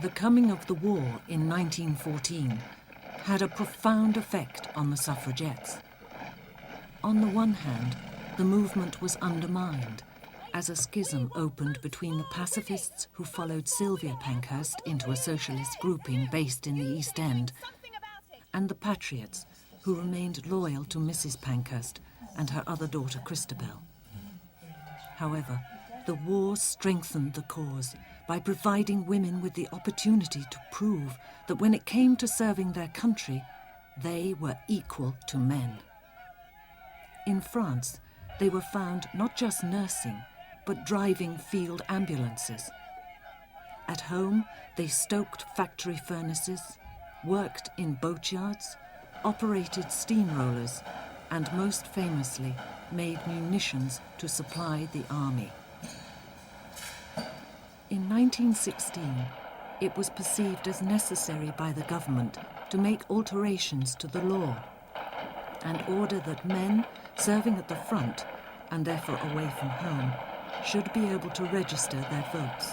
The coming of the war in 1914 had a profound effect on the suffragettes. On the one hand, the movement was undermined as a schism opened between the pacifists who followed Sylvia Pankhurst into a socialist grouping based in the East End and the patriots who remained loyal to Mrs. Pankhurst and her other daughter Christabel. However, the war strengthened the cause by providing women with the opportunity to prove that when it came to serving their country, they were equal to men. In France, they were found not just nursing, but driving field ambulances. At home, they stoked factory furnaces, worked in boatyards, operated steamrollers, and most famously, made munitions to supply the army. In 1916, it was perceived as necessary by the government to make alterations to the law and order that men serving at the front, and therefore away from home, should be able to register their votes.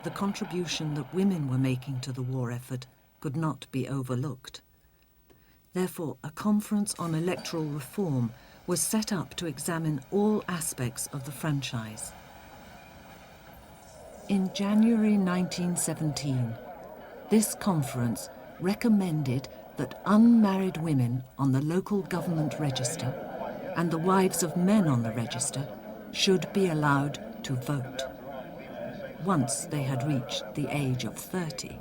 The contribution that women were making to the war effort could not be overlooked. Therefore, a conference on electoral reform was set up to examine all aspects of the franchise. In January 1917, this conference recommended that unmarried women on the local government register and the wives of men on the register should be allowed to vote once they had reached the age of 30.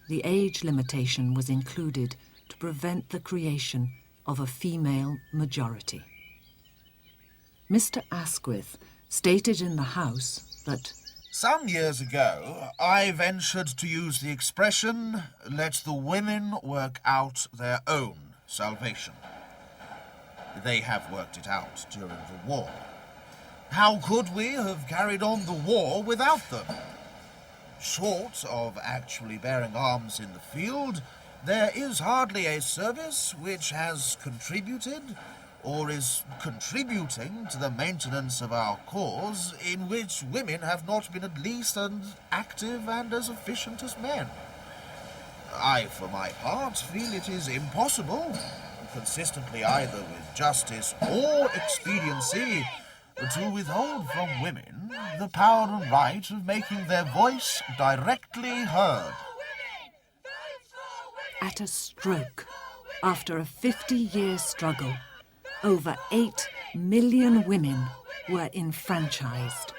The age limitation was included to prevent the creation of a female majority. Mr. Asquith stated in the House that some years ago, I ventured to use the expression, let the women work out their own salvation. They have worked it out during the war. How could we have carried on the war without them? Short of actually bearing arms in the field, there is hardly a service which has contributed or is contributing to the maintenance of our cause in which women have not been at least as active and as efficient as men. I, for my part, feel it is impossible, consistently either with justice or expediency, to withhold from women the power and right of making their voice directly heard. at a stroke, after a 50-year struggle, over 8 million women were enfranchised.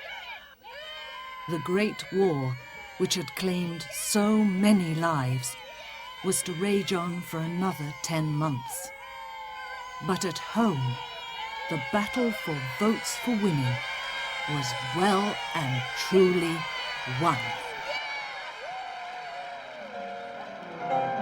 The Great War, which had claimed so many lives, was to rage on for another 10 months. But at home, the battle for votes for women was well and truly won.